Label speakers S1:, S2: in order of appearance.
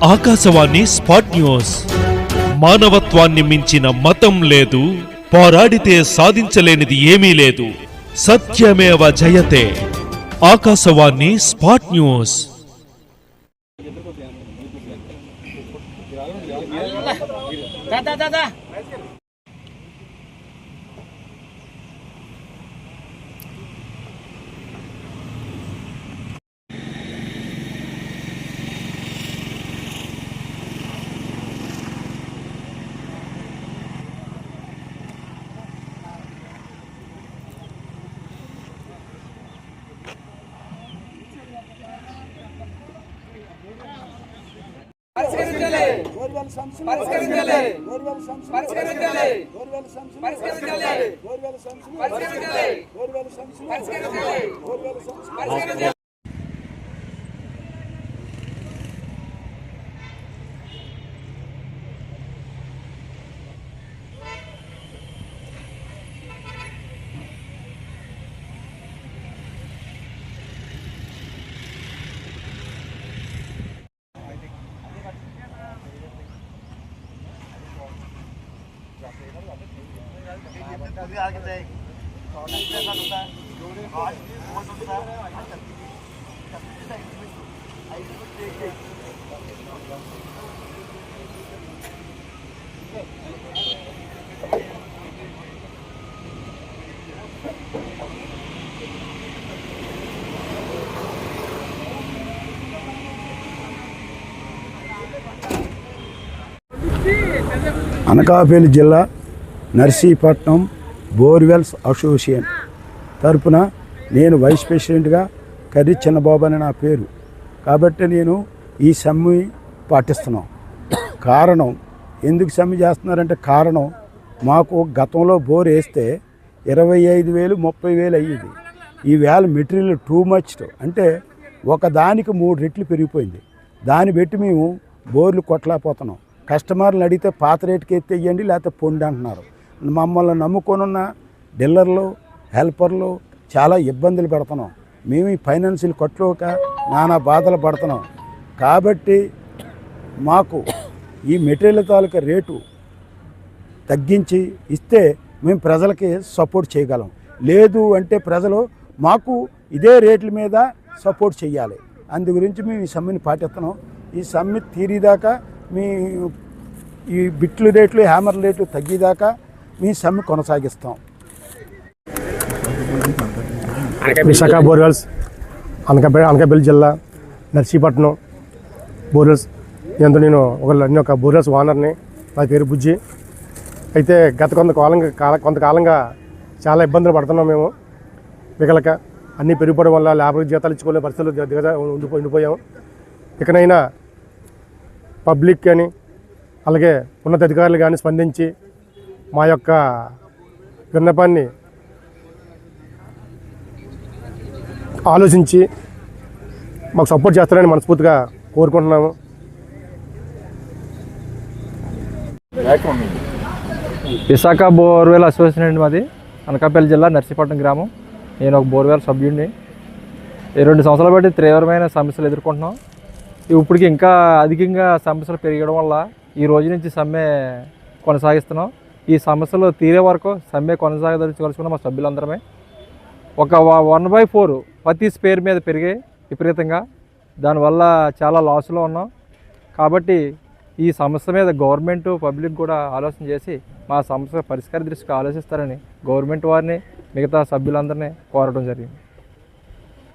S1: Akashvani spot news. మానవత్వాన్ని మించిన మతం లేదు, పోరాడితే సాధించలేనిది ఏమీ లేదు. సత్యమేవ జయతే. Akashvani spot news.
S2: అనకాపల్లి జిల్లా నర్సీపట్నం బోర్వెల్స్ అసోసియేషన్ తరపున నేను వైస్ ప్రెసిడెంట్గా కర్రీ చిన్నబాబు అని నా పేరు. కాబట్టి నేను ఈ సమ్మె పాటిస్తున్నాం. కారణం ఎందుకు సమ్మె చేస్తున్నారంటే కారణం మాకు గతంలో బోర్ వేస్తే 25,000 30,000 అయ్యేది. ఈవేళ మెటీరియల్ టూ మచ్, అంటే ఒకదానికి 3 రెట్లు పెరిగిపోయింది. దాన్ని బట్టి మేము బోర్లు కొట్టలేకపోతున్నాం. కస్టమర్లు అడిగితే పాత రేటుకి ఎత్తి వేయండి లేకపోతే పొండి అంటున్నారు. మమ్మల్ని నమ్ముకొనున్న డీలర్లు హెల్పర్లు చాలా ఇబ్బందులు పడుతున్నాం. మేము ఈ ఫైనాన్షియల్ కట్టుకోక నానా బాధలు పడుతున్నాం. కాబట్టి మాకు ఈ మెటీరియల్ తాలూకా రేటు తగ్గించి ఇస్తే మేము ప్రజలకి సపోర్ట్ చేయగలం. లేదు అంటే ప్రజలు మాకు ఇదే రేట్ల మీద సపోర్ట్ చేయాలి. అందు గురించి మేము ఈ సమ్మెని పాటిస్తున్నాం. ఈ సమ్మె తీరేదాకా మీ ఈ బిట్లు రేట్లు హ్యామర్ రేట్లు తగ్గేదాకా మీ సమ్మె కొనసాగిస్తాం.
S3: విశాఖ బోర్వెల్స్ అనకాపల్లి జిల్లా నర్సీపట్నం బోర్వెల్స్ ఎంతో నేను ఒక బోర్వెల్స్ ఓనర్ని. నా పేరు బుజ్జి. అయితే గత కొంతకాలంగా చాలా ఇబ్బందులు పడుతున్నాం. మేము మిగలక అన్నీ పెరిగిపోవడం వల్ల లేబర్కి జీతాలు ఇచ్చుకోలేని పరిస్థితులు ఉండిపోయాము. ఇకనైనా పబ్లిక్ కానీ అలాగే ఉన్నతాధికారులు కానీ స్పందించి మా యొక్క విన్నపాన్ని ఆలోచించి మాకు సపోర్ట్ చేస్తారని మనస్ఫూర్తిగా కోరుకుంటున్నాము.
S4: విశాఖ బోర్వెల్ అసోసియేషన్ అండి మాది, అనకాపల్లి జిల్లా నర్సీపట్నం గ్రామం. నేను ఒక బోర్వెల్ సభ్యుడిని. 2 సంవత్సరాలు బట్టి తీవ్రమైన సమస్యలు ఎదుర్కొంటున్నాం. ఇప్పటికి ఇంకా అధికంగా సమస్యలు పెరగడం వల్ల ఈ రోజు నుంచి సమ్మె కొనసాగిస్తున్నాం. ఈ సమస్యలు తీరే వరకు సమ్మె కొనసాగదలుచుకోవాల్సిన మా సభ్యులందరమే. ఒక 1/4 ప్రతి స్పేర్ మీద పెరిగాయి విపరీతంగా. దానివల్ల చాలా లాస్లో ఉన్నాం. కాబట్టి ఈ సమస్య మీద గవర్నమెంట్ పబ్లిక్ కూడా ఆలోచన చేసి మా సమస్య పరిష్కార దృష్టికి ఆలోచిస్తారని గవర్నమెంట్ వారిని మిగతా సభ్యులందరినీ కోరడం జరిగింది.